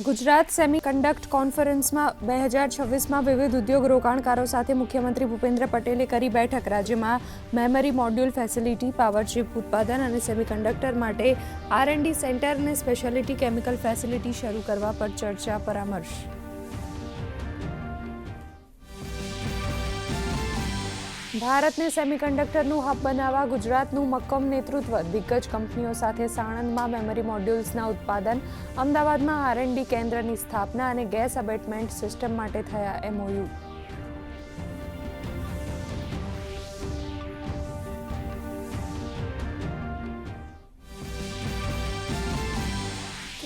Gujarat semiconductor કોન્ફરન્સમાં 2026માં વિવિધ ઉદ્યોગ રોકાણકારો સાથે મુખ્યમંત્રી ભૂપેન્દ્ર પટેલે કરી બેઠક. રાજ્યમાં memory module facility, power chip ઉત્પાદન અને સેમિકન્ડક્ટર માટે R&D સેન્ટર અને સ્પેશિયાલિટી કેમિકલ ફેસિલિટી શરૂ કરવા પર ચર્ચા પરામર્શ. ભારતને સેમિકન્ડક્ટરનું હબ બનાવવા ગુજરાતનું મક્કમ નેતૃત્વ. દિગ્ગજ કંપનીઓ સાથે સાણંદમાં મેમરી મોડ્યુલ્સના ઉત્પાદન, અમદાવાદમાં R&D કેન્દ્રની સ્થાપના અને ગેસ અબેટમેન્ટ સિસ્ટમ માટે થયા MOU.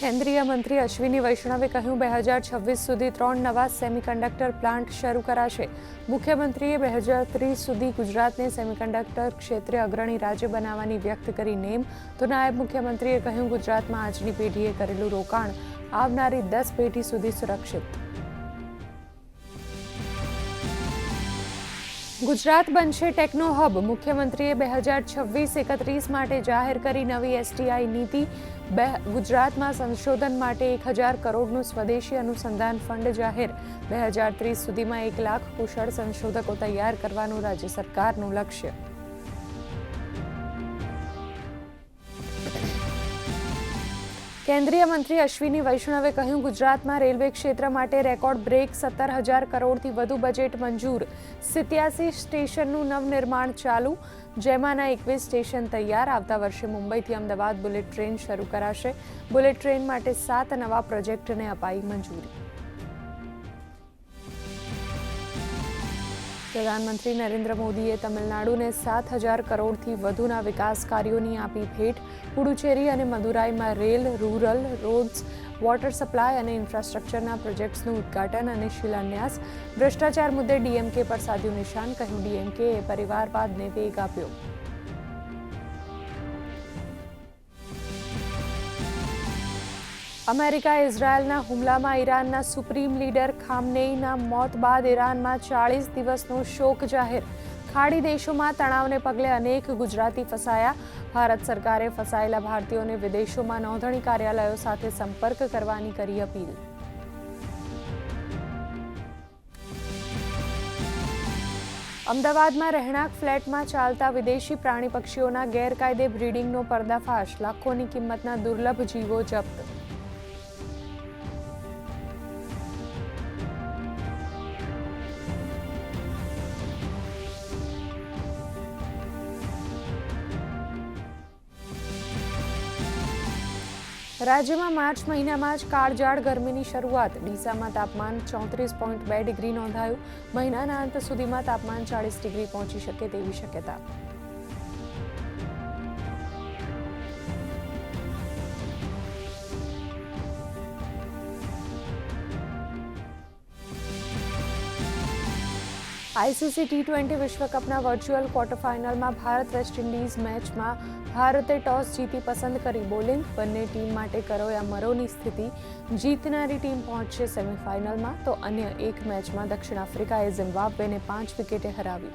કેન્દ્રીય મંત્રી અશ્વિની વૈષ્ણવે કહ્યું, 2026 સુધી 3 નવા સેમિકન્ડક્ટર પ્લાન્ટ શરૂ કરાશે. મુખ્યમંત્રીએ 2030 સુધી ગુજરાતને સેમિકન્ડક્ટર ક્ષેત્રે અગ્રણી રાજ્ય બનાવવાની વ્યક્ત કરી નેમ, તો નાયબ મુખ્યમંત્રીએ કહ્યું, ગુજરાતમાં આજની પેઢીએ કરેલું રોકાણ આવનારી 10 પેઢી સુધી સુરક્ષિત. ગુજરાત બનશે ટેકનો હબ. મુખ્યમંત્રીએ 2026-31 માટે જાહેર કરી નવી STI નીતિ. ગુજરાતમાં સંશોધન માટે 1000 કરોડનું સ્વદેશી અનુસંધાન ફંડ જાહેર. 2030 સુધીમાં 1 લાખ કુશળ સંશોધકો તૈયાર કરવાનું રાજ્ય સરકારનું લક્ષ્ય. કેન્દ્રીય મંત્રી અશ્વિની વૈષ્ણવે કહ્યું, ગુજરાતમાં રેલવે ક્ષેત્ર માટે રેકોર્ડ બ્રેક. 17,000 કરોડથી વધુ બજેટ મંજૂર. 87 સ્ટેશનનું નવનિર્માણ ચાલુ, જેમાંના 21 સ્ટેશન તૈયાર. આવતા વર્ષે મુંબઈથી અમદાવાદ બુલેટ ટ્રેન શરૂ કરાશે. બુલેટ ટ્રેન માટે 7 નવા પ્રોજેક્ટને અપાઈ મંજૂરી. પ્રધાનમંત્રી નરેન્દ્ર મોદીએ તમિલનાડુને 7,000 કરોડથી વધુના વિકાસ કાર્યોની આપી ભેટ. પુડુચેરી અને મદુરાઈમાં rail, rural roads, water supply અને ઇન્ફ્રાસ્ટ્રક્ચરના પ્રોજેક્ટ્સનું ઉદ્ઘાટન અને શિલાન્યાસ. ભ્રષ્ટાચાર મુદ્દે DMK પર સાધ્યું નિશાન. કહ્યું, DMKએ પરિવારવાદને વેગ આપ્યો. અમેરિકાએ ઇઝરાયલના હુમલામાં ઈરાનના સુપ્રીમ લીડર ખામનેઈના મોત બાદ ઈરાનમાં 40 દિવસનો શોક જાહેર. ખાડી દેશોમાં તણાવને પગલે અનેક ગુજરાતી ફસાયા. ભારત સરકારે ફસાયેલા ભારતીયોને વિદેશોમાં નોંધણી કાર્યાલયો સાથે સંપર્ક કરવાની કરી અપીલ. અમદાવાદમાં રહેણાંક ફ્લેટમાં ચાલતા વિદેશી પ્રાણી પક્ષીઓના ગેરકાયદે બ્રીડિંગનો પર્દાફાશ. લાખોની કિંમતના દુર્લભ જીવો જપ્ત. રાજ્યમાં માર્ચ મહિનામાં જ કાળઝાળ ગરમીની શરૂઆત. ડીસામાં તાપમાન 34.2 ડિગ્રી નોંધાયું. મહિનાના અંત સુધીમાં તાપમાન 40 ડિગ્રી પહોંચી શકે તેવી શક્યતા. ICC T20 વિશ્વકપના વર્ચ્યુઅલ ક્વાર્ટર ફાઇનલમાં ભારત વેસ્ટ ઇન્ડિઝ મેચમાં ભારતે ટોસ જીતી પસંદ કરી બોલિંગ. બંને ટીમ માટે કરોયા મરોની સ્થિતિ. જીતનારી ટીમ પહોંચશે સેમીફાઇનલમાં, તો અન્ય એક મેચમાં દક્ષિણ આફ્રિકાએ ઝિમ્બાબ્વેને 5 વિકેટે હરાવી.